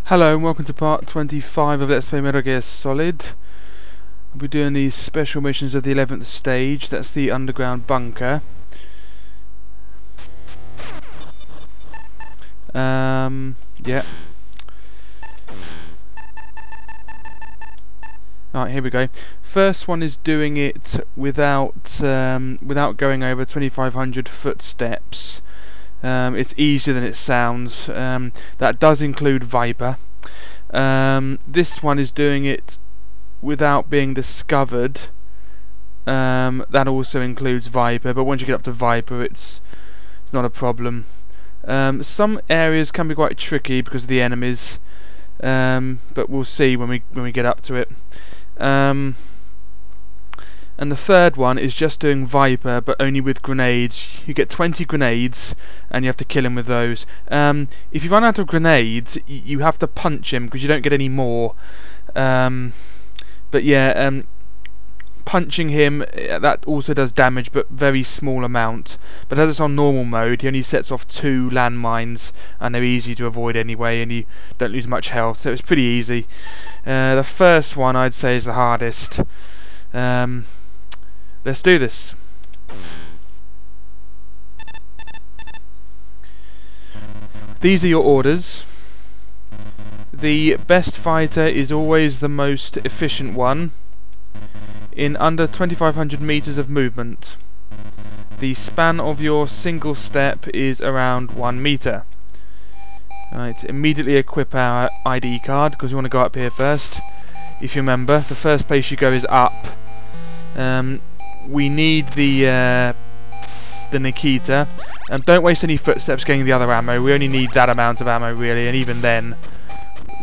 Hello and welcome to part 25 of Let's Play Metal Gear Solid. I'll be doing these special missions of the 11th stage. That's the underground bunker. Yeah. Alright, here we go. First one is doing it without going over 2,500 footsteps. It's easier than it sounds. That does include Viper. This one is doing it without being discovered. That also includes Viper, but once you get up to Viper, it's not a problem. Some areas can be quite tricky because of the enemies, but we'll see when we get up to it. And the third one is just doing Viper, but only with grenades. You get 20 grenades, and you have to kill him with those. If you run out of grenades, you have to punch him, because you don't get any more. But yeah, punching him, that also does damage, but very small amount. But as it's on normal mode, he only sets off 2 landmines, and they're easy to avoid anyway, and you don't lose much health, so it's pretty easy. The first one, I'd say, is the hardest. Let's do this. These are your orders. The best fighter is always the most efficient one in under 2,500 meters of movement. The span of your single step is around 1 meter. Right, immediately equip our ID card because we want to go up here first. If you remember, the first place you go is up. We need the Nikita. Don't waste any footsteps getting the other ammo. We only need that amount of ammo really, and even then,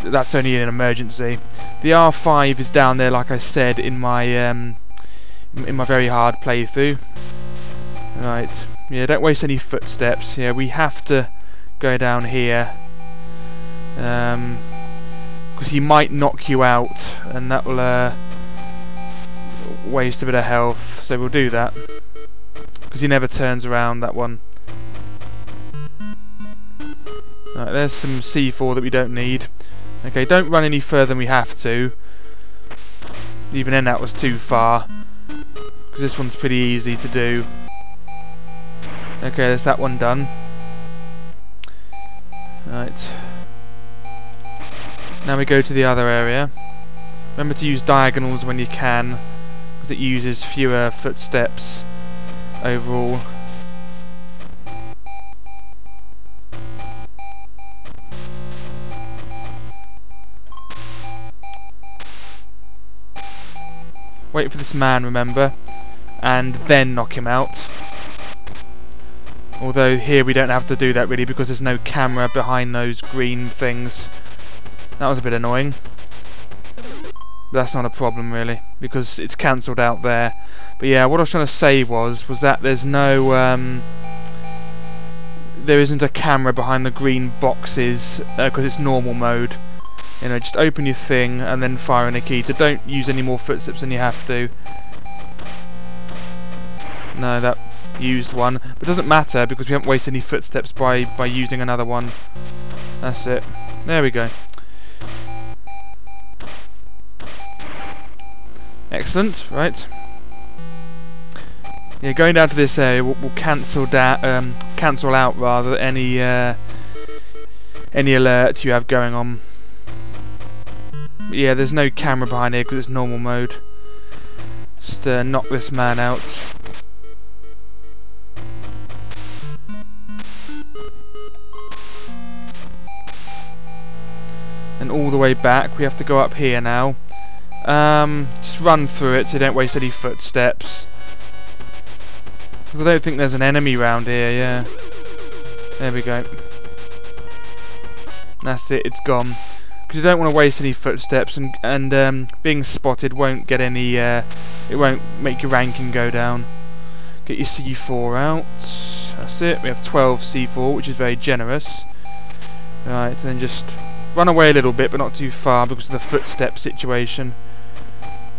that's only in an emergency. The R5 is down there, like I said, in my very hard playthrough. Right. Yeah, don't waste any footsteps. Yeah, we have to go down here. Because he might knock you out, and that will waste a bit of health, so we'll do that because he never turns around, that one. Right, there's some C4 that we don't need. Okay, don't run any further than we have to. Even then that was too far, because this one's pretty easy to do. Okay, there's that one done. Right, now we go to the other area. Remember to use diagonals when you can, because it uses fewer footsteps overall. Wait for this man, remember, and then knock him out. Although here we don't have to do that really, because there's no camera behind those green things. That was a bit annoying. That's not a problem really, because it's cancelled out there. But yeah, what I was trying to say was that there's no there isn't a camera behind the green boxes because it's normal mode. You know, just open your thing and then fire a Nikita. Don't use any more footsteps than you have to. No, that used one, but it doesn't matter because we haven't wasted any footsteps by using another one. That's it. There we go. Excellent, right. Yeah, going down to this area will cancel out rather any alert you have going on. But yeah, there's no camera behind here because it's normal mode. Just knock this man out. And all the way back, we have to go up here now. Just run through it so you don't waste any footsteps. Because I don't think there's an enemy around here, yeah. There we go. That's it, it's gone. Because you don't want to waste any footsteps, and being spotted won't get any, it won't make your ranking go down. Get your C4 out. That's it, we have 12 C4, which is very generous. Right, and then just run away a little bit, but not too far because of the footstep situation.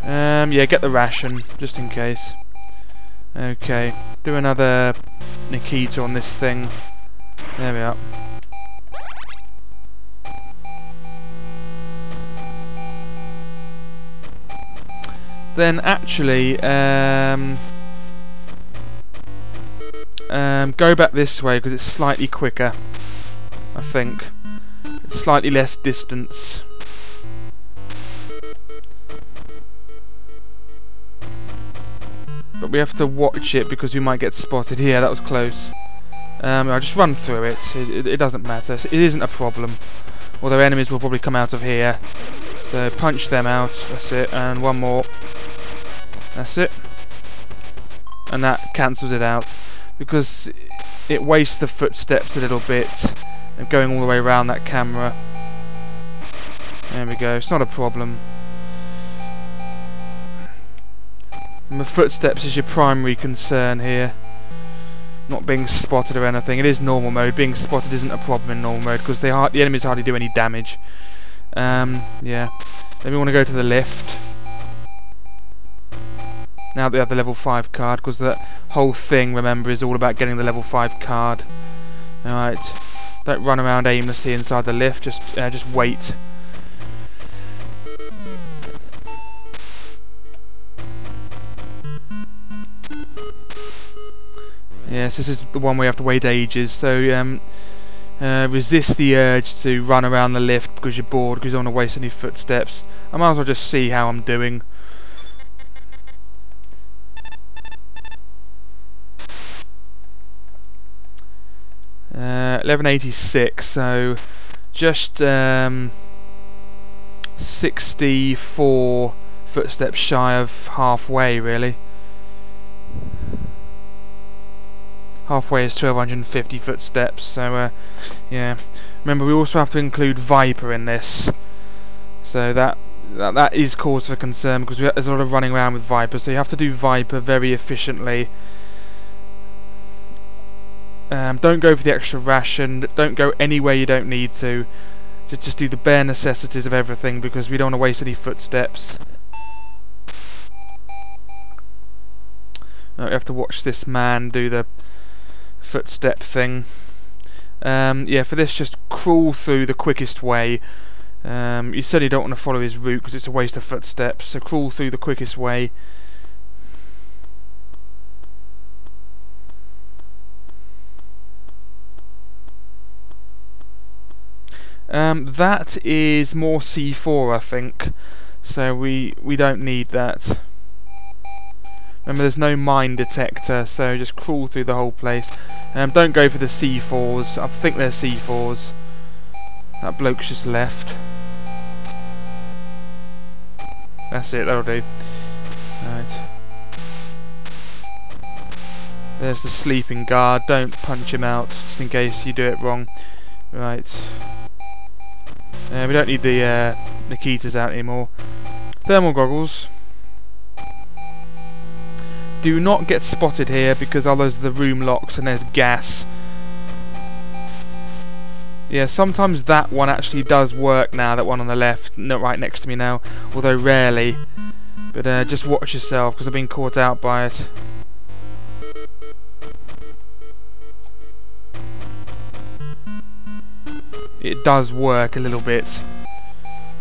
Yeah, get the ration, just in case. Okay, do another Nikita on this thing. There we are. then actually go back this way because it's slightly quicker, I think. It's slightly less distance. But we have to watch it because we might get spotted here. That was close. I'll just run through it. It doesn't matter. It isn't a problem. Although enemies will probably come out of here. So punch them out. That's it. And one more. That's it. And that cancels it out. Because it wastes the footsteps a little bit. And going all the way around that camera. There we go. It's not a problem. And the footsteps is your primary concern here. Not being spotted or anything. It is normal mode. Being spotted isn't a problem in normal mode because the enemies hardly do any damage. Yeah. Then we want to go to the lift. Now that we have the level 5 card, because the whole thing, remember, is all about getting the level 5 card. Alright. Don't run around aimlessly inside the lift. Just wait. Yes, this is the one where you have to wait ages, so resist the urge to run around the lift because you're bored, because you don't want to waste any footsteps. I might as well just see how I'm doing. Uh, 1186, so just 64 footsteps shy of halfway, really. Halfway is 1250 footsteps, so yeah. Remember, we also have to include Viper in this, so that is cause for concern because there's a lot of running around with Viper. So you have to do Viper very efficiently. Don't go for the extra ration. Don't go anywhere you don't need to. Just do the bare necessities of everything because we don't want to waste any footsteps. We have to watch this man do the footstep thing. Yeah, for this, just crawl through the quickest way. You certainly don't want to follow his route because it's a waste of footsteps, so crawl through the quickest way. That is more C4, I think, so we don't need that. Remember, there's no mine detector, so just crawl through the whole place. Don't go for the C4s. I think they're C4s. That bloke's just left. That's it, that'll do. Right. There's the sleeping guard. Don't punch him out, just in case you do it wrong. Right. We don't need the Nikitas out anymore. Thermal goggles. Do not get spotted here because otherwise the room locks and there's gas. Yeah, sometimes that one actually does work now, that one on the left, not right next to me now, although rarely. But just watch yourself because I've been caught out by it. It does work a little bit.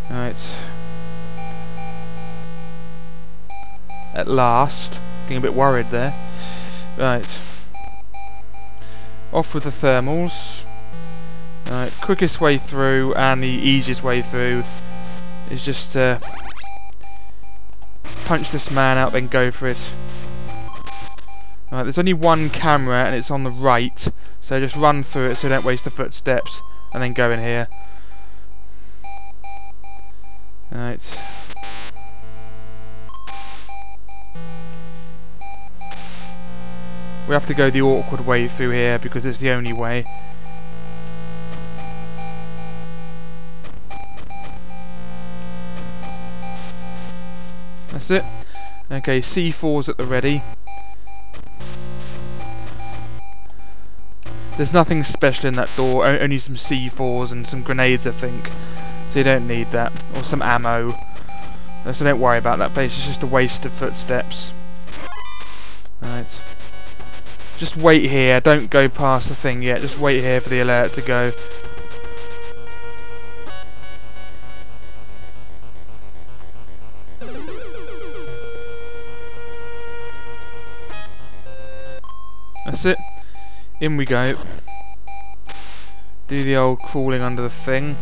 Right. At last. Getting a bit worried there. Right. Off with the thermals. Right. Quickest way through and the easiest way through is just punch this man out, then go for it. Right. There's only one camera and it's on the right, so just run through it so don't waste the footsteps, and then go in here. Right. We have to go the awkward way through here because it's the only way. That's it. Okay, C4's at the ready. There's nothing special in that door, only some C4s and some grenades, I think. So you don't need that. Or some ammo. So don't worry about that place, it's just a waste of footsteps. Right. Just wait here, don't go past the thing yet, just wait here for the alert to go. That's it. In we go. Do the old crawling under the thing.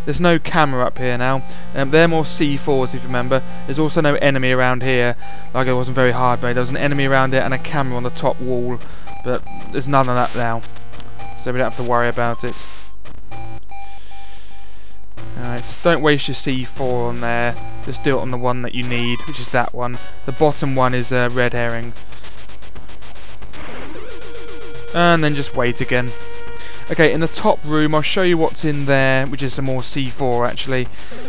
There's no camera up here now. They're more C4s if you remember. There's also no enemy around here, like it wasn't very hard mode. There was an enemy around there and a camera on the top wall, but there's none of that now, so we don't have to worry about it. Alright, don't waste your C4 on there, just do it on the one that you need, which is that one. The bottom one is a red herring. And then just wait again. Okay, in the top room I'll show you what's in there, which is some more C4 actually,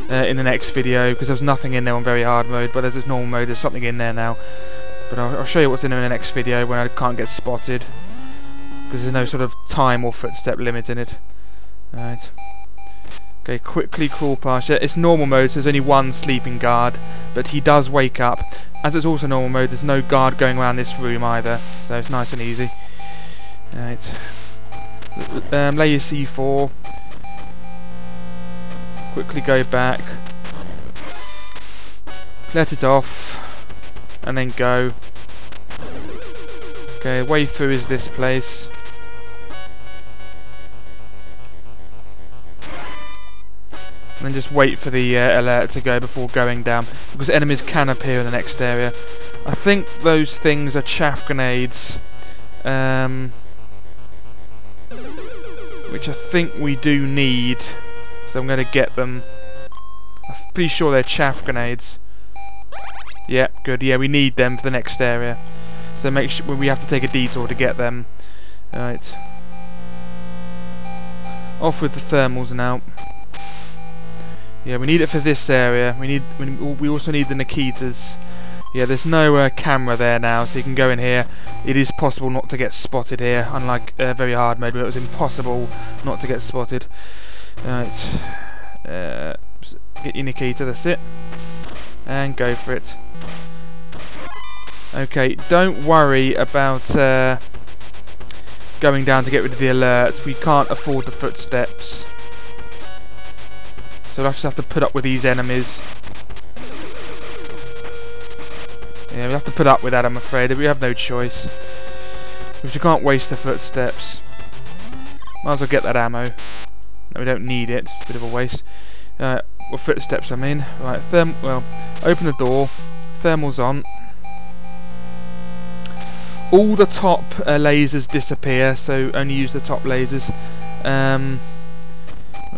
in the next video, because there's nothing in there on very hard mode, but as it's normal mode there's something in there now. But I'll show you what's in there in the next video when I can't get spotted, because there's no sort of time or footstep limit in it. Alright. Okay, quickly crawl past it. It's normal mode, so there's only one sleeping guard, but he does wake up. As it's also normal mode, there's no guard going around this room either, so it's nice and easy. Alright. Lay your C4. Quickly go back. Let it off. And then go. Okay, way through is this place. And then just wait for the alert to go before going down, because enemies can appear in the next area. I think those things are chaff grenades, which I think we do need, so I'm going to get them. I'm pretty sure they're chaff grenades. Yeah, good. Yeah, we need them for the next area, so make sure we have to take a detour to get them. Right. Off with the thermals now. Yeah, we need it for this area. We also need the Nikitas. Yeah, there's no camera there now, so you can go in here. It is possible not to get spotted here, unlike very hard mode where it was impossible not to get spotted. Right, get your Nikita. That's it, and go for it. Okay, don't worry about going down to get rid of the alerts. We can't afford the footsteps. So we'll just have to put up with these enemies. Yeah, we have to put up with that, I'm afraid. We have no choice, because we can't waste the footsteps. Might as well get that ammo. No, we don't need it. It's a bit of a waste. Well, footsteps, I mean. Right, well, open the door. Thermals on. All the top lasers disappear, so only use the top lasers.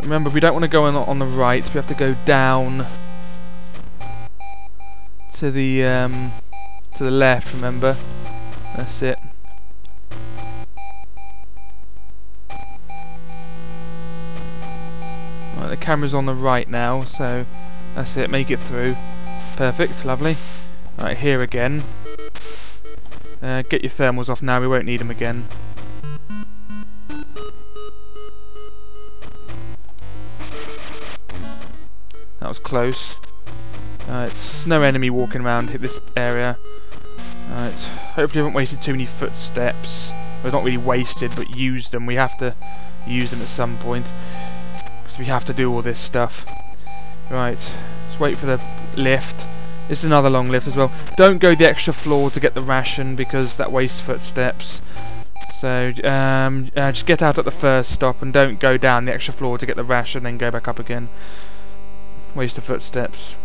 Remember, we don't want to go on the right. We have to go down to the left. Remember, that's it. Right, the camera's on the right now, so that's it. Make it through. Perfect, lovely. Right, here again. Get your thermals off now. We won't need them again. That was close. It's no enemy walking around this area. Hopefully we haven't wasted too many footsteps. Well, not really wasted, but used them. We have to use them at some point, because we have to do all this stuff. Right, let's wait for the lift. This is another long lift as well. Don't go the extra floor to get the ration, because that wastes footsteps. So just get out at the first stop and don't go down the extra floor to get the ration, then go back up again. Waste of footsteps.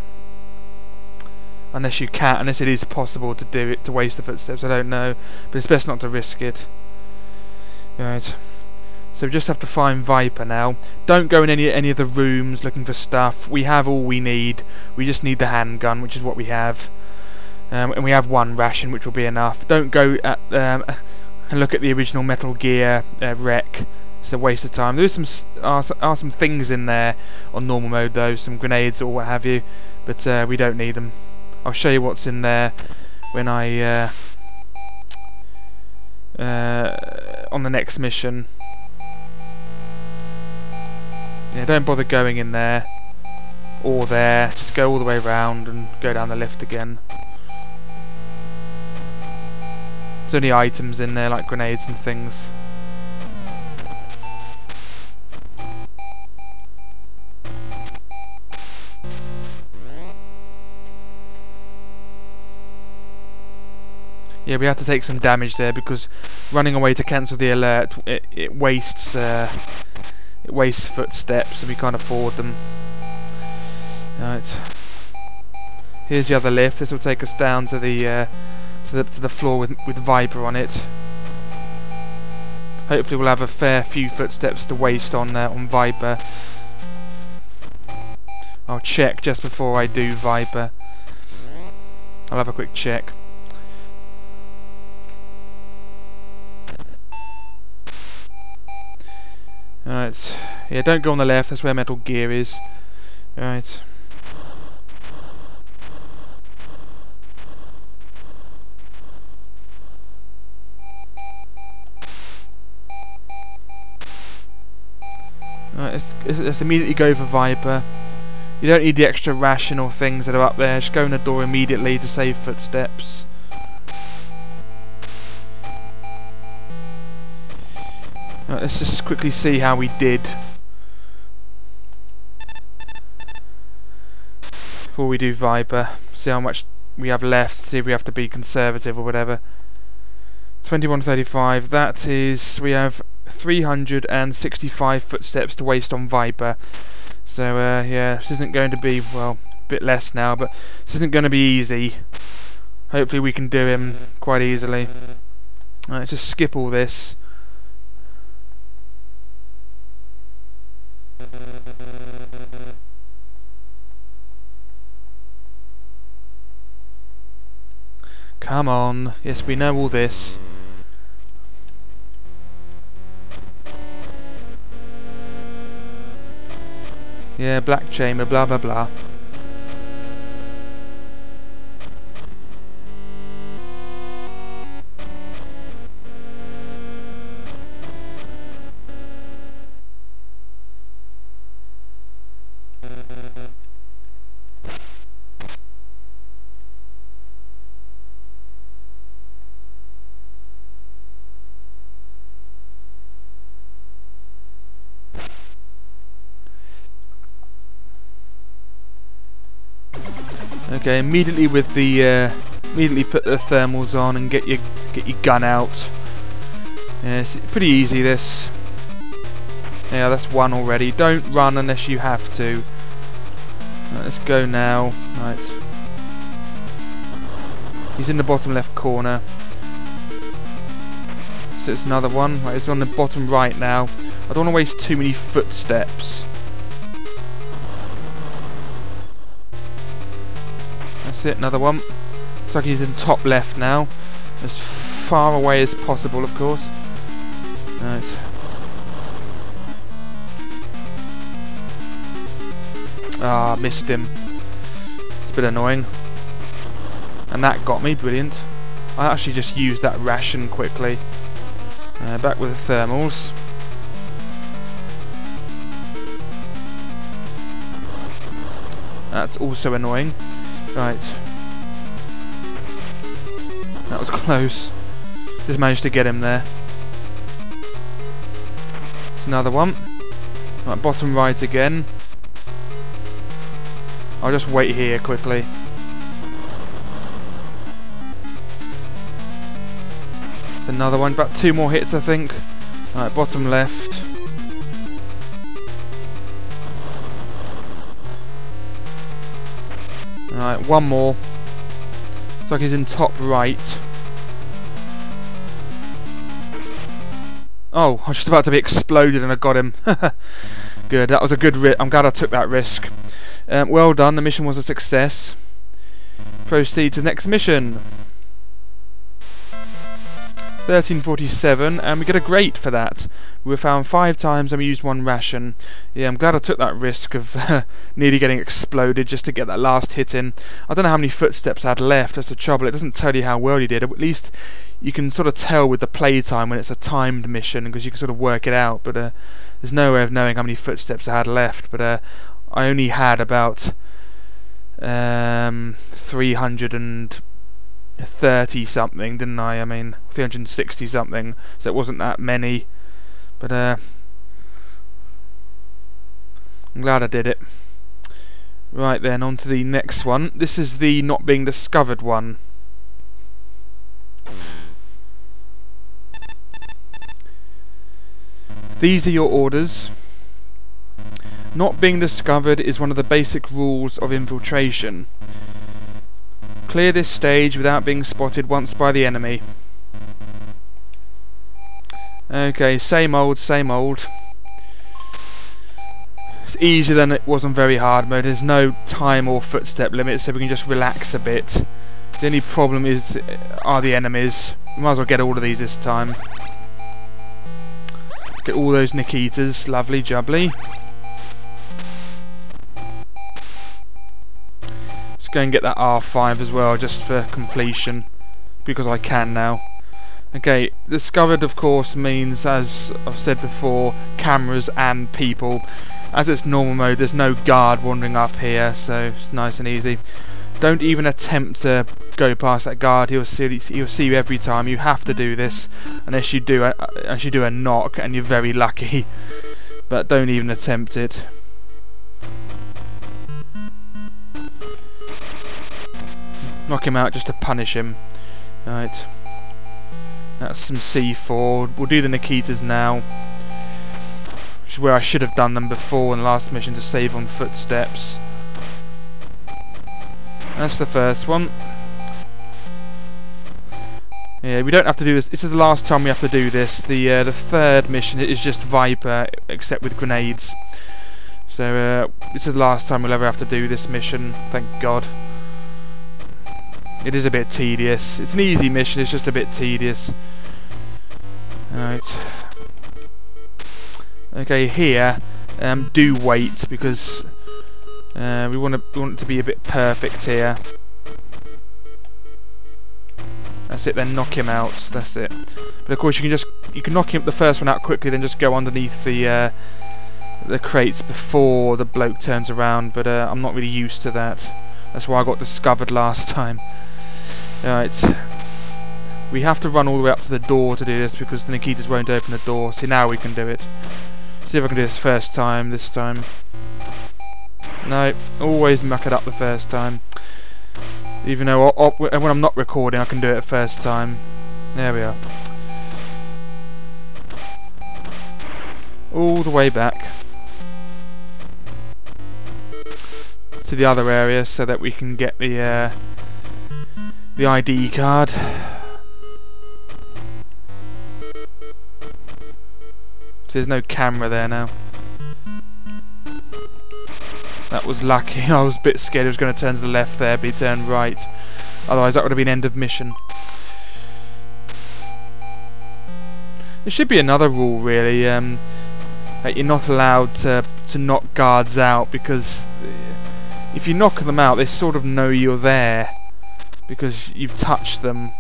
Unless you can, unless it is possible to do it, to waste the footsteps, I don't know, but it's best not to risk it. Right, so we just have to find Viper now. Don't go in any of the rooms looking for stuff. We have all we need. We just need the handgun, which is what we have, and we have one ration, which will be enough. Don't go at and look at the original Metal Gear wreck. It's a waste of time. There is some things in there on normal mode though, some grenades or what have you, but we don't need them. I'll show you what's in there when I on the next mission. Yeah, don't bother going in there or there. Just go all the way around and go down the lift again. There's only items in there like grenades and things. Yeah, we have to take some damage there because running away to cancel the alert, it wastes footsteps, and we can't afford them. Right. Here's the other lift. This will take us down to the floor with Viper on it. Hopefully we'll have a fair few footsteps to waste on Viper. I'll check just before I do Viper. I'll have a quick check. Right. Yeah, don't go on the left. That's where Metal Gear is. Right. Right, let's immediately go for Viper. You don't need the extra ration or things that are up there. Just go in the door immediately to save footsteps. Right, let's just quickly see how we did before we do Viper. See how much we have left. See if we have to be conservative or whatever. 21:35. That is, we have 365 footsteps to waste on Viper. So yeah, this isn't going to be, well, a bit less now, but this isn't going to be easy. Hopefully we can do him quite easily. Let's just skip all this. Come on. Yes, we know all this. Yeah, black chamber, blah blah blah. Okay, immediately with the immediately put the thermals on and get your gun out. Yeah, it's pretty easy this. Yeah, that's one already. Don't run unless you have to. Right, let's go now. Right. He's in the bottom left corner. So it's another one. Right, it's on the bottom right now. I don't want to waste too many footsteps. That's it, another one. Looks like he's in top left now. As far away as possible, of course. Right. Ah, missed him. It's a bit annoying. And that got me, brilliant. I actually just used that ration quickly. Back with the thermals. That's also annoying. Right. That was close. Just managed to get him there. It's another one. Right, bottom right again. I'll just wait here quickly. It's another one. About 2 more hits, I think. Right, bottom left. Alright, one more. Looks like he's in top right. Oh, I was just about to be exploded and I got him. Good, that was a good I'm glad I took that risk. Well done, the mission was a success. Proceed to the next mission. 1347, and we get a grate for that. We were found 5 times and we used 1 ration. Yeah, I'm glad I took that risk of nearly getting exploded just to get that last hit in. I don't know how many footsteps I had left, that's the trouble. It doesn't tell you how well you did. At least you can sort of tell with the playtime when it's a timed mission, because you can sort of work it out, but there's no way of knowing how many footsteps I had left. But I only had about 330 something, didn't I? I mean 360 something, so it wasn't that many, but I'm glad I did it. Right then, on to the next one. This is the not being discovered one. These are your orders. Not being discovered is one of the basic rules of infiltration. Clear this stage without being spotted once by the enemy. Okay, same old, same old. It's easier than it was on very hard mode. There's no time or footstep limit, so we can just relax a bit. The only problem are the enemies. We might as well get all of these this time. Get all those Nikitas, lovely jubbly. Let's go and get that R5 as well, just for completion, because I can now. Okay, discovered of course means, as I've said before, cameras and people. As it's normal mode, there's no guard wandering up here, so it's nice and easy. Don't even attempt to go past that guard. He'll see you every time. You have to do this, unless you do a knock, and you're very lucky. But don't even attempt it. Knock him out just to punish him. Right. That's some C4. We'll do the Nikitas now, which is where I should have done them before in the last mission to save on footsteps. That's the first one. Yeah, we don't have to do this. This is the last time we have to do this. The third mission is just Viper, except with grenades. So this is the last time we'll ever have to do this mission. Thank God. It is a bit tedious. It's an easy mission, it's just a bit tedious. Alright. Okay, here, do wait, because we want it to be a bit perfect here. That's it, then knock him out, that's it. But of course you can knock the first one out quickly, then just go underneath the crates before the bloke turns around, but I'm not really used to that. That's why I got discovered last time. Right, we have to run all the way up to the door to do this, because the Nikitas won't open the door. See, now we can do it. See if I can do this first time, this time. No, always muck it up the first time. Even though when I'm not recording I can do it first time. There we are. All the way back to the other area so that we can get the ID card. So there's no camera there now. That was lucky. I was a bit scared he was going to turn to the left there, but he turned right. Otherwise that would have been end of mission. There should be another rule really, that you're not allowed to knock guards out, because if you knock them out they sort of know you're there, because you've touched them.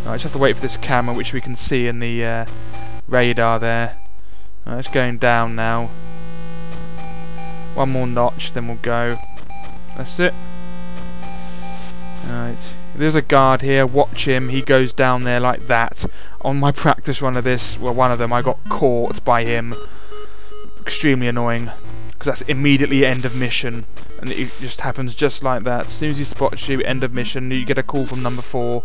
I just have to wait for this camera, which we can see in the radar there. It's going down now. One more notch, then we'll go. That's it. Alright. There's a guard here, watch him, he goes down there like that. On my practice run of this, well, one of them, I got caught by him. Extremely annoying, because that's immediately end of mission, and it just happens just like that. As soon as he spots you, end of mission, you get a call from number 4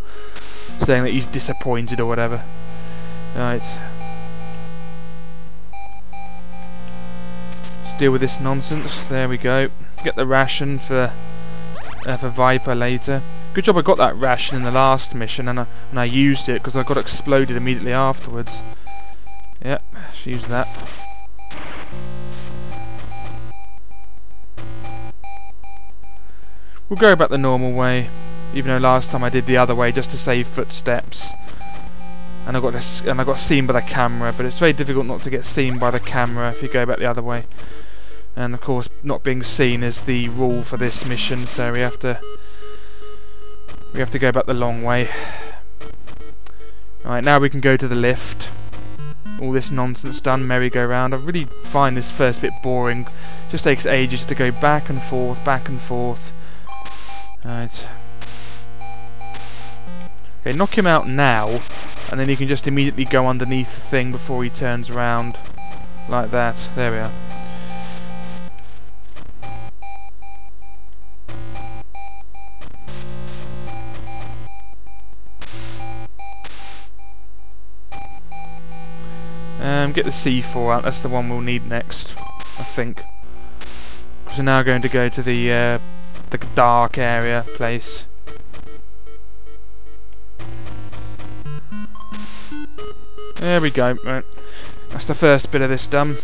saying that he's disappointed or whatever. Right. Let's deal with this nonsense. There we go. Get the ration for Viper later. Good job I got that ration in the last mission, and I used it, because I got exploded immediately afterwards. Yep, let's use that. We'll go back the normal way, even though last time I did the other way just to save footsteps, and I got seen by the camera. But it's very difficult not to get seen by the camera if you go back the other way. And of course, not being seen is the rule for this mission, so we have to go back the long way. Right, now we can go to the lift. All this nonsense done, merry-go-round. I really find this first bit boring. Just takes ages to go back and forth, back and forth. Right. Okay, knock him out now, and then you can just immediately go underneath the thing before he turns around. Like that. There we are. get the C4 out. That's the one we'll need next, I think. Because we're now going to go to the dark area place. There we go. Right. That's the first bit of this done.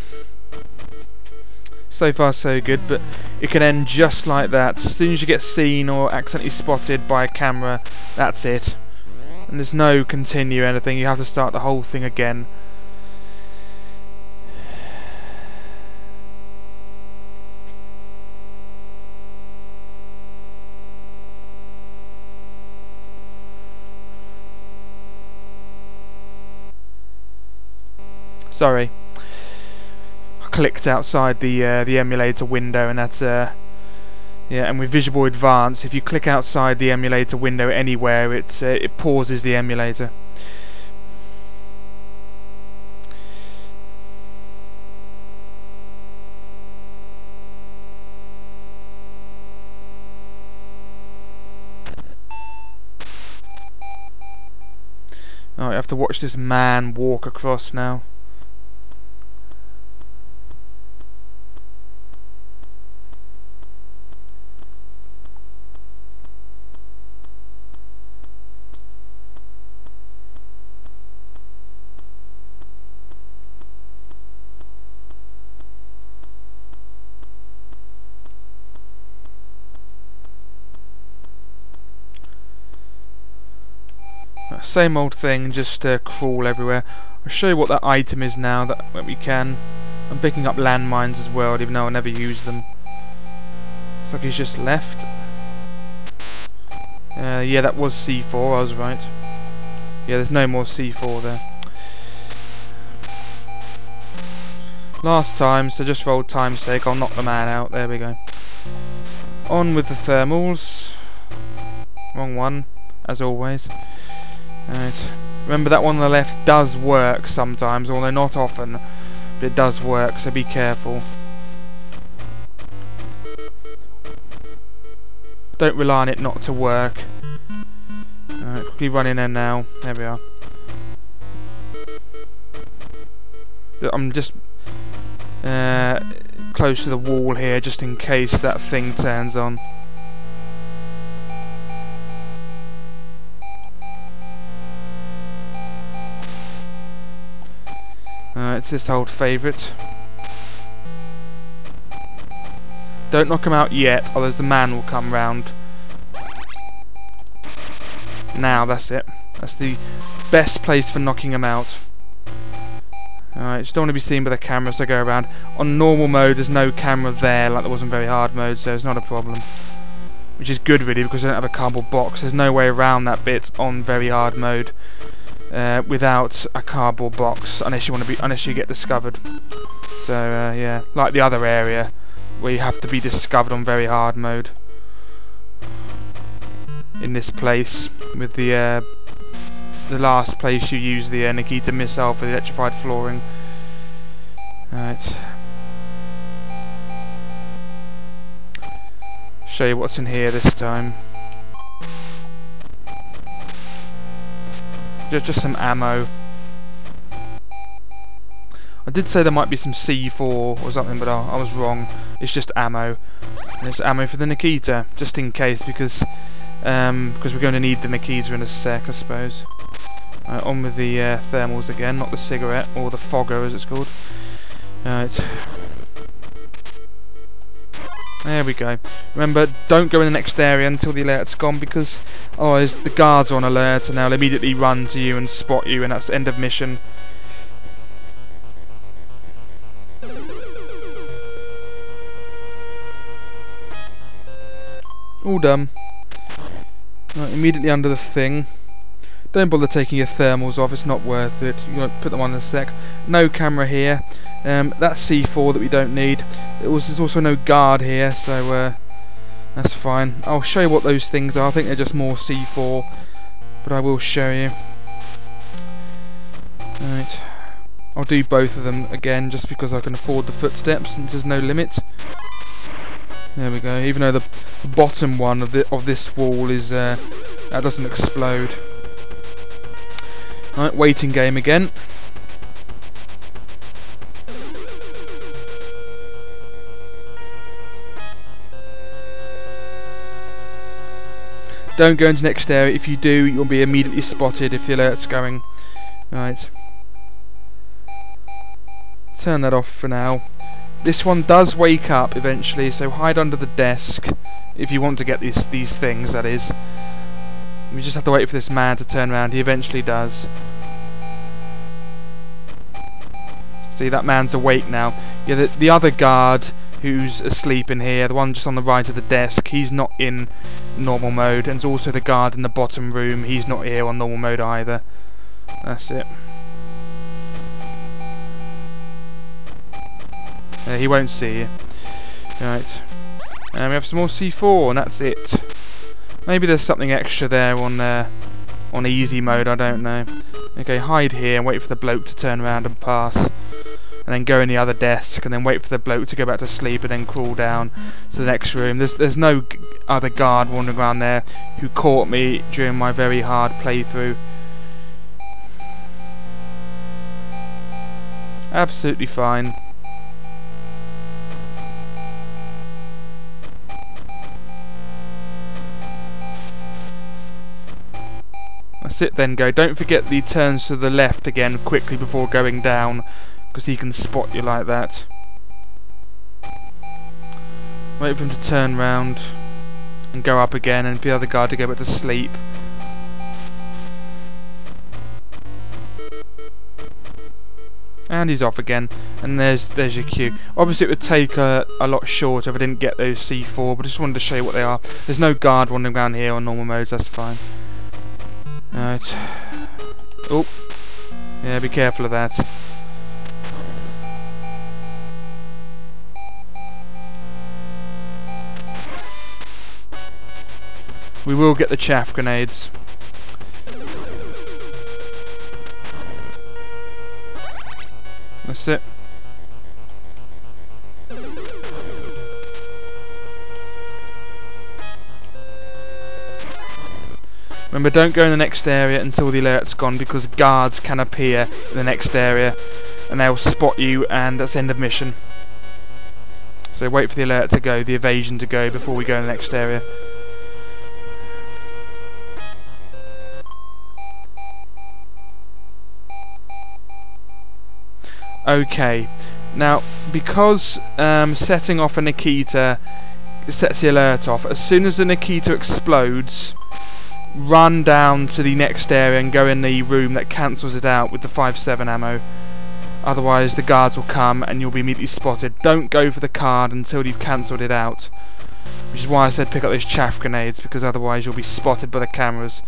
So far so good, but it can end just like that. As soon as you get seen or accidentally spotted by a camera, that's it. And there's no continue anything, you have to start the whole thing again. Sorry. Clicked outside the emulator window, and that's yeah. And with Visible Advanced, if you click outside the emulator window anywhere, it pauses the emulator. Oh, I have to watch this man walk across now. Same old thing, just crawl everywhere. I'll show you what that item is now that we can. I'm picking up landmines as well, even though I never use them. Looks like he's just left. Yeah, that was C4, I was right. Yeah, there's no more C4 there. Last time, so just for old time's sake, I'll knock the man out. There we go. On with the thermals. Wrong one, as always. Right. Remember that one on the left does work sometimes, although not often, but it does work, so be careful. Don't rely on it not to work. Alright, quickly run in there now. There we are. I'm just close to the wall here, just in case that thing turns on. It's this old favourite. Don't knock him out yet, otherwise the man will come round. Now, that's it. That's the best place for knocking him out. Alright, just don't want to be seen by the camera, so go around. On normal mode, there's no camera there, like there was in very hard mode, so it's not a problem. Which is good, really, because I don't have a cardboard box. There's no way around that bit on very hard mode. Without a cardboard box, unless you get discovered. So yeah, like the other area where you have to be discovered on very hard mode. In this place, with the last place you use the Nikita missile for the electrified flooring. Alright. Show you what's in here this time. Just some ammo. I did say there might be some C4 or something, but I was wrong. It's just ammo. And it's ammo for the Nikita, just in case, because we're going to need the Nikita in a sec, I suppose. On with the thermals again, not the cigarette, or the fogger as it's called. Alright. There we go. Remember, don't go in the next area until the alert's gone, because otherwise the guards are on alert and they'll immediately run to you and spot you, and that's the end of mission. All done. Right, immediately under the thing. Don't bother taking your thermals off, it's not worth it. You're going to put them on in a sec. No camera here. That's C4 that we don't need. There's also no guard here, so that's fine. I'll show you what those things are. I think they're just more C4, but I will show you. Right. I'll do both of them again, just because I can afford the footsteps, since there's no limit. There we go. Even though the bottom one of this wall is that doesn't explode. Right, waiting game again. Don't go into the next area. If you do, you'll be immediately spotted if the alert's going. Right. Turn that off for now. This one does wake up eventually, so hide under the desk if you want to get these things, that is. We just have to wait for this man to turn around. He eventually does. See, that man's awake now. Yeah, the other guard who's asleep in here, the one just on the right of the desk, he's not in normal mode, and also the guard in the bottom room, he's not here on normal mode either. That's it. He won't see you. Right. And we have some more C4, and that's it. Maybe there's something extra there on easy mode, I don't know. Okay, hide here and wait for the bloke to turn around and pass. And then go in the other desk, and then wait for the bloke to go back to sleep, and then crawl down to the next room. There's no other guard wandering around there who caught me during my very hard playthrough. Absolutely fine. That's it then, go. Don't forget the turns to the left again quickly before going down, because he can spot you like that. Wait for him to turn round and go up again, and for the other guard to go back to sleep. And he's off again, and there's your cue. Obviously it would take a lot shorter if I didn't get those C4, but I just wanted to show you what they are. There's no guard wandering around here on normal modes, that's fine. Right. Oh. Yeah, be careful of that. We will get the chaff grenades. That's it. Remember, don't go in the next area until the alert's gone, because guards can appear in the next area and they'll spot you, and that's end of mission. So wait for the alert to go, the evasion to go, before we go in the next area. Okay, now because setting off a Nikita sets the alert off, as soon as the Nikita explodes, run down to the next area and go in the room that cancels it out with the 5.7 ammo. Otherwise the guards will come and you'll be immediately spotted. Don't go for the card until you've cancelled it out, which is why I said pick up those chaff grenades, because otherwise you'll be spotted by the cameras.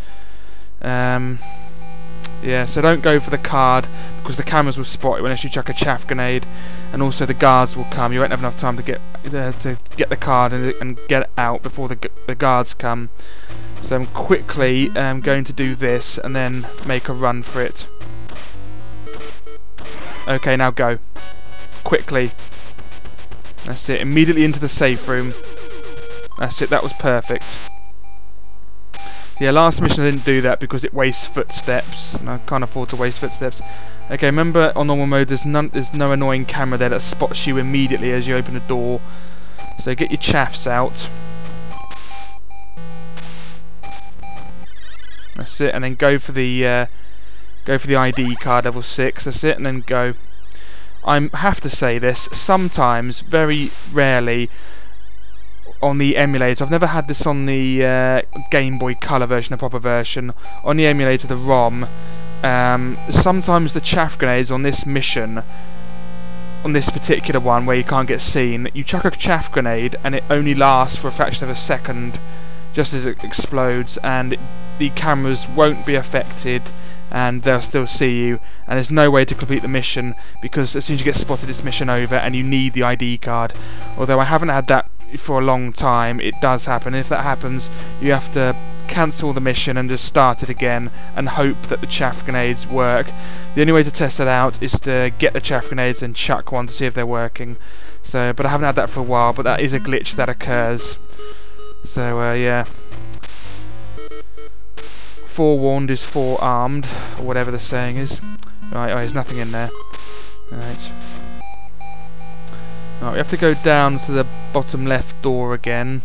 Yeah, so don't go for the card, because the cameras will spot you unless you chuck a chaff grenade, and also the guards will come. You won't have enough time to get the card and get it out before the guards come. So I'm quickly going to do this and then make a run for it. Okay, now go. Quickly. That's it. Immediately into the safe room. That's it. That was perfect. Yeah, last mission I didn't do that because it wastes footsteps, and I can't afford to waste footsteps. Okay, remember on normal mode there's no annoying camera there that spots you immediately as you open a door. So get your chaffs out. That's it, and then go for the ID card, level 6. That's it, and then go. I have to say this, sometimes, very rarely, on the emulator, I've never had this on the Game Boy Color version, the proper version, on the emulator, the ROM, sometimes the chaff grenades on this mission, on this particular one where you can't get seen, you chuck a chaff grenade and it only lasts for a fraction of a second just as it explodes, and the cameras won't be affected and they'll still see you, and there's no way to complete the mission, because as soon as you get spotted it's mission over and you need the ID card. Although I haven't had that for a long time, it does happen. If that happens, you have to cancel the mission and just start it again and hope that the chaff grenades work. The only way to test it out is to get the chaff grenades and chuck one to see if they're working. So, but I haven't had that for a while, but that is a glitch that occurs. So yeah, forewarned is forearmed, or whatever the saying is. Right, oh, there's nothing in there. Right, we have to go down to the bottom left door again.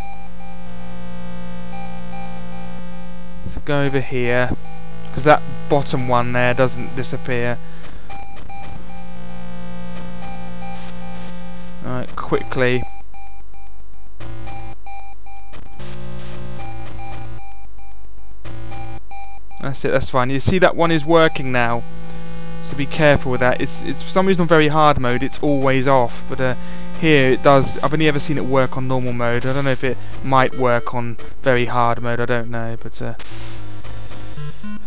So go over here, because that bottom one there doesn't disappear. Alright, quickly. That's it, that's fine. You see that one is working now, so be careful with that. It's for some reason on very hard mode it's always off, but here it does. I've only ever seen it work on normal mode. I don't know if it might work on very hard mode, I don't know, but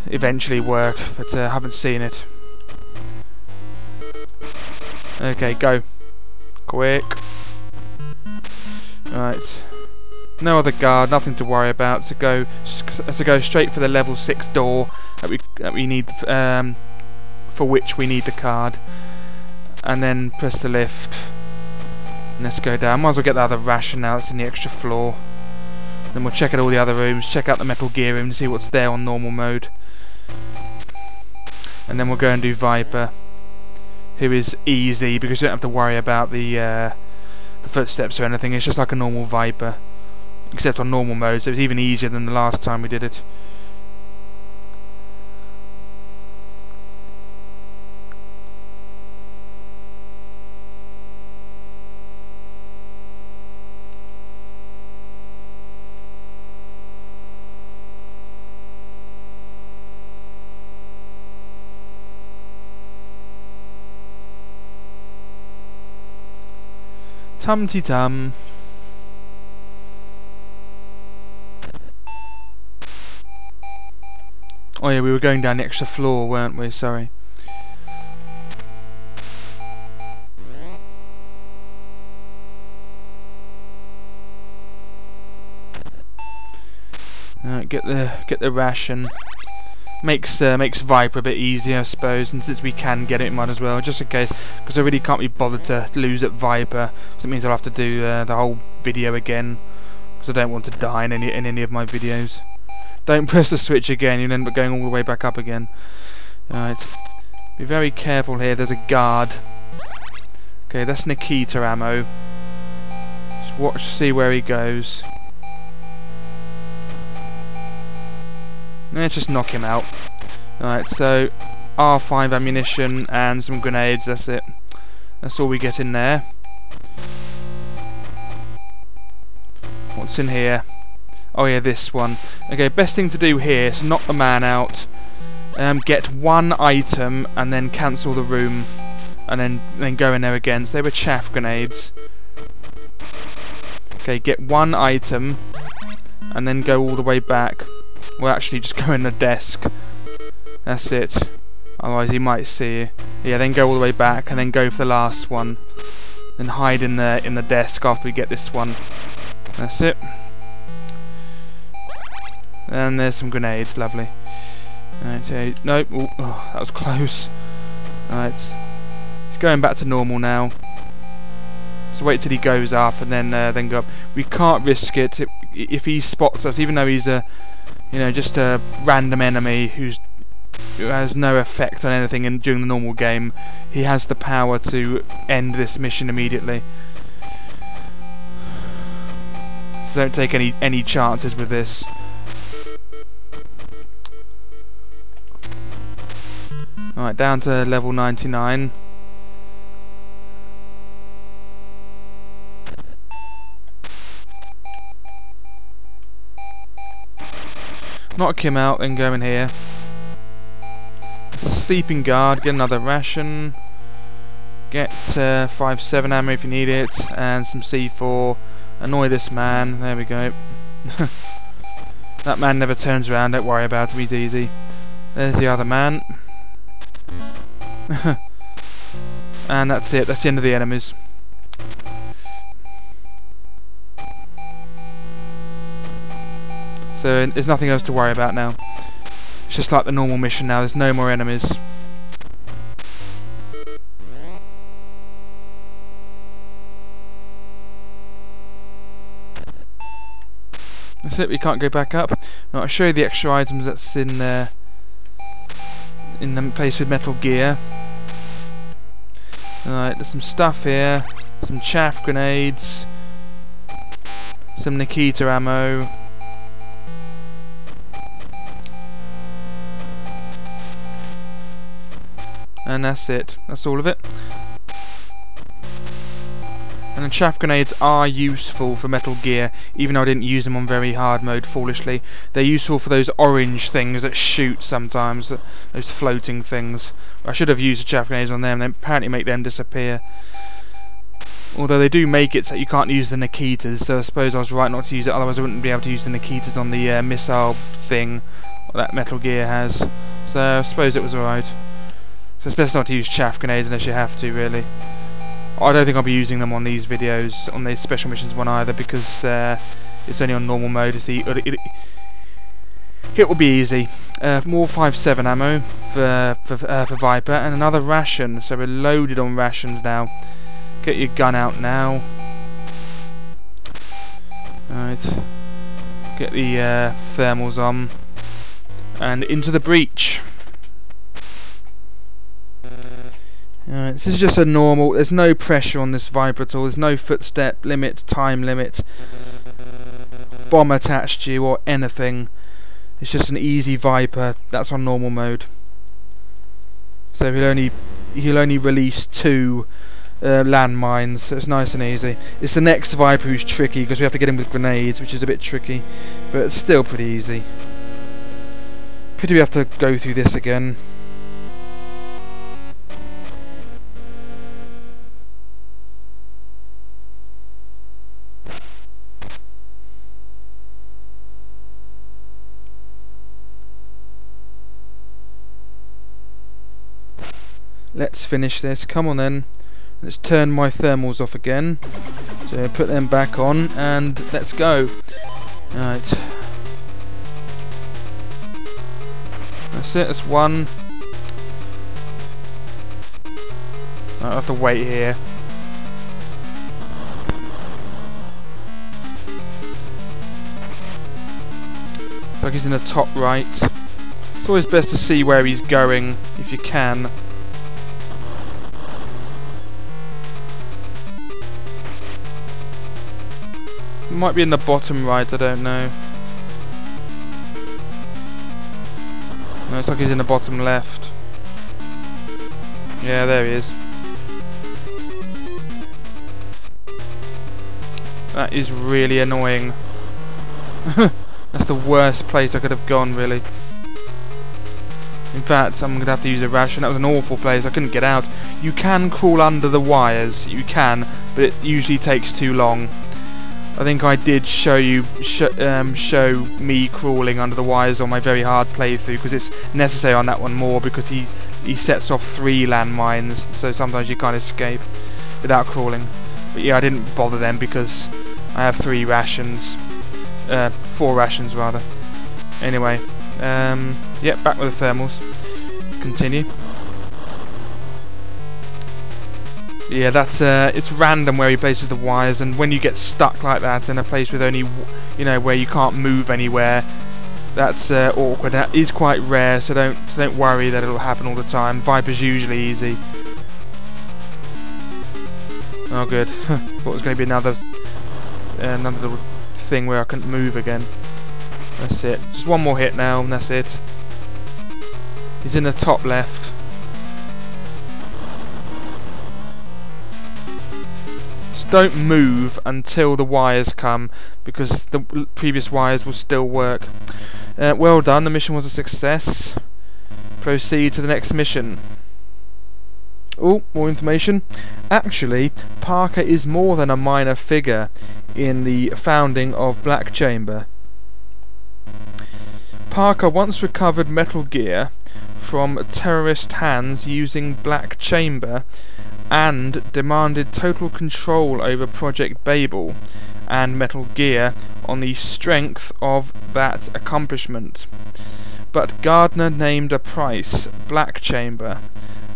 eventually work, but I haven't seen it. Okay, go. Quick. Right. No other guard, nothing to worry about. So go straight for the level 6 door that we need, for which we need the card, and then press the lift. And let's go down. Might as well get the other ration now. It's in the extra floor. Then we'll check out all the other rooms. Check out the Metal Gear room to see what's there on normal mode. And then we'll go and do Viper, who is easy because you don't have to worry about the footsteps or anything. It's just like a normal Viper, except on normal mode, so it's even easier than the last time we did it. Tum-ti-tum. Oh yeah, we were going down the extra floor, weren't we? Sorry. Get the ration. Makes Viper a bit easier, I suppose, and since we can get it, might as well, just in case, because I really can't be bothered to lose at Viper, because it means I'll have to do the whole video again, because I don't want to die in any of my videos. Don't press the switch again, you'll end up going all the way back up again. Alright, be very careful here, there's a guard. Okay, that's Nikita ammo. Just watch, see where he goes. Let's just knock him out. Alright, so R5 ammunition and some grenades, that's it. That's all we get in there. What's in here? Oh yeah, this one. Okay, best thing to do here is knock the man out, get one item and then cancel the room, and then go in there again. So they were chaff grenades. Okay, get one item and then go all the way back. Well, actually, just go in the desk. That's it. Otherwise, he might see you. Yeah, then go all the way back, and then go for the last one. Then hide in the desk after we get this one. That's it. And there's some grenades. Lovely. Right, nope. Ooh, oh, that was close. Right. He's going back to normal now. So wait till he goes up, and then go up. We can't risk it if he spots us, even though he's a just a random enemy who has no effect on anything during the normal game. He has the power to end this mission immediately. So don't take any chances with this. Alright, down to level 99. Knock him out, then go in here. Sleeping guard, get another ration. Get 5.7 ammo if you need it, and some C4. Annoy this man, there we go. That man never turns around, don't worry about him, he's easy. There's the other man. And that's it, that's the end of the enemies. So there's nothing else to worry about now. It's just like the normal mission now, there's no more enemies. That's it, we can't go back up. Now I'll show you the extra items that's in the place with Metal Gear. Alright, there's some stuff here, some chaff grenades, some Nikita ammo. and that's it. That's all of it. And the chaff grenades are useful for Metal Gear, even though I didn't use them on very hard mode, foolishly. They're useful for those orange things that shoot sometimes, those floating things. I should have used the chaff grenades on them, they apparently make them disappear. Although they do make it so you can't use the Nikitas, so I suppose I was right not to use it, otherwise I wouldn't be able to use the Nikitas on the missile thing that Metal Gear has. So I suppose it was alright. So it's best not to use chaff grenades unless you have to, really. I don't think I'll be using them on these videos, on the special missions one either, because it's only on normal mode. It will be easy. More 5.7 ammo for Viper, and another ration, so we're loaded on rations now. Get your gun out now. Alright. Get the thermals on. And into the breach. This is just a normal, there's no pressure on this Viper at all, there's no footstep limit, time limit, bomb attached to you or anything. It's just an easy Viper, that's on normal mode. So he'll only release 2 landmines, so it's nice and easy. It's the next Viper who's tricky, because we have to get him with grenades, which is a bit tricky, but it's still pretty easy. Pity we have to go through this again. Let's finish this, come on then. Let's turn my thermals off again. So put them back on and let's go. Alright. That's it, that's one. I'll have to wait here. Looks like he's in the top right. It's always best to see where he's going, if you can. Might be in the bottom right, I don't know. No, it's like he's in the bottom left. Yeah, there he is. That is really annoying. That's the worst place I could have gone, really. In fact, I'm going to have to use a ration. That was an awful place, I couldn't get out. You can crawl under the wires, you can, but it usually takes too long. I think I did show me crawling under the wires on my very hard playthrough, because it's necessary on that one more, because he sets off 3 landmines, so sometimes you can't escape without crawling. But yeah, I didn't bother them because I have 3 rations, 4 rations rather. Anyway, yep, back with the thermals. Continue. Yeah, that's it's random where he places the wires, and when you get stuck like that in a place with only, where you can't move anywhere, that's awkward. That is quite rare, so don't worry that it'll happen all the time. Viper's usually easy. Oh, good. Thought it was going to be another little thing where I couldn't move again. That's it. Just one more hit now, and that's it. He's in the top left. Don't move until the wires come, because the previous wires will still work. Well done, the mission was a success. Proceed to the next mission. Oh, more information. Actually, Parker is more than a minor figure in the founding of Black Chamber. Parker once recovered Metal Gear from terrorist hands using Black Chamber, and demanded total control over Project Babel and Metal Gear on the strength of that accomplishment. But Gardner named a price, Black Chamber,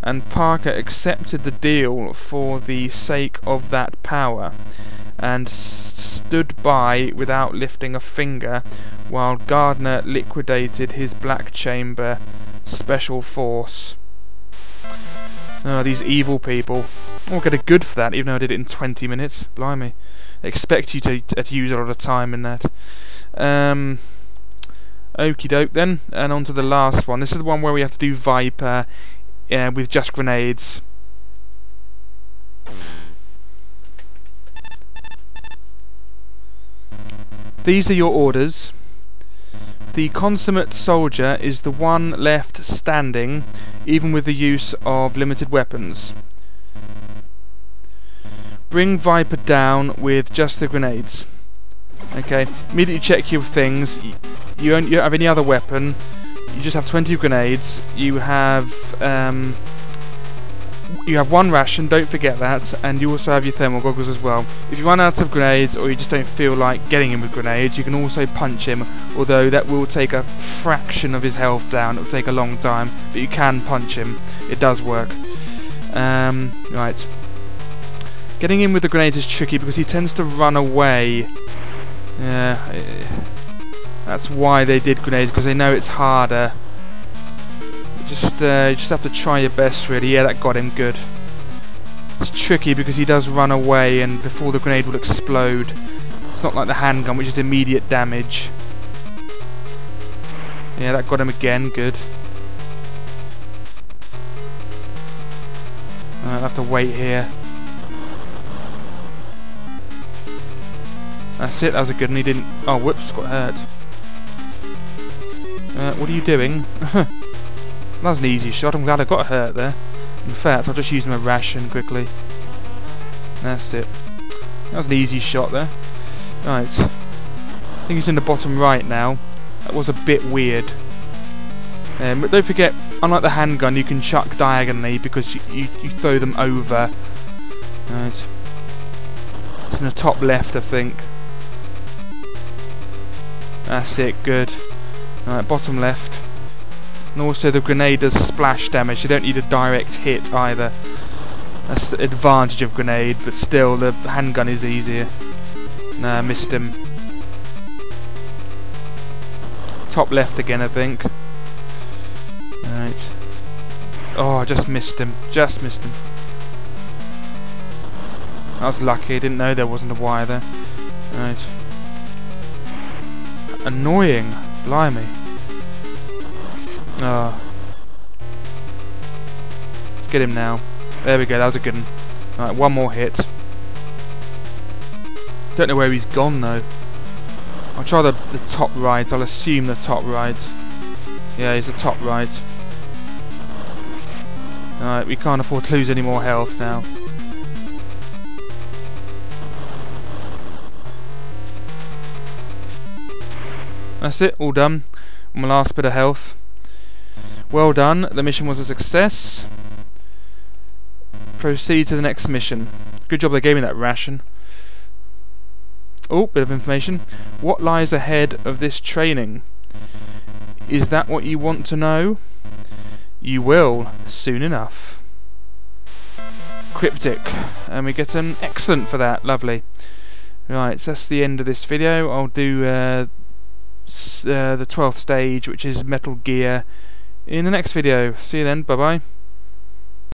and Parker accepted the deal for the sake of that power, and stood by without lifting a finger while Gardner liquidated his Black Chamber special force. Oh, these evil people. I'll get a good for that, even though I did it in 20 minutes. Blimey. They expect you to use a lot of time in that. Okie doke then, and on to the last one. This is the one where we have to do Viper with just grenades. These are your orders. The consummate soldier is the one left standing, even with the use of limited weapons. Bring Viper down with just the grenades. Okay, immediately check your things. You don't have any other weapon. You just have 20 grenades. You have one ration, don't forget that, and you also have your thermal goggles as well. If you run out of grenades, or you just don't feel like getting him with grenades, you can also punch him, although that will take a fraction of his health down. It will take a long time, but you can punch him. It does work. Right. Getting him with the grenades is tricky because he tends to run away. That's why they did grenades, because they know it's harder. You just have to try your best, really. Yeah, that got him good. It's tricky because he does run away, and before the grenade will explode. It's not like the handgun, which is immediate damage. Yeah, that got him again. Good. I'll have to wait here. That's it. That was a good one. He didn't. Oh, whoops! Got hurt. What are you doing? That was an easy shot. I'm glad I got hurt there. In fact, I'll just use my ration quickly. That's it. That was an easy shot there. Right. I think he's in the bottom right now. That was a bit weird. But don't forget, unlike the handgun, you can chuck diagonally because you throw them over. Right. It's in the top left, I think. That's it. Good. Right, bottom left. And also the grenade does splash damage. You don't need a direct hit either. That's the advantage of grenade, but still the handgun is easier. Nah, missed him. Top left again, I think. Right. Oh, I just missed him. Just missed him. I was lucky. I didn't know there wasn't a wire there. Right. Annoying. Blimey. Oh. Let's get him now. There we go, that was a good one. Alright, one more hit. Don't know where he's gone though. I'll try the top right. I'll assume the top right. Yeah, he's the top right. Alright, we can't afford to lose any more health now. That's it, all done. My last bit of health. Well done, the mission was a success. Proceed to the next mission. Good job they gave me that ration. Oh, bit of information. What lies ahead of this training? Is that what you want to know? You will, soon enough. Cryptic. And we get an excellent for that, lovely. Right, so that's the end of this video. I'll do the 12th stage, which is Metal Gear, in the next video. See you then, bye bye.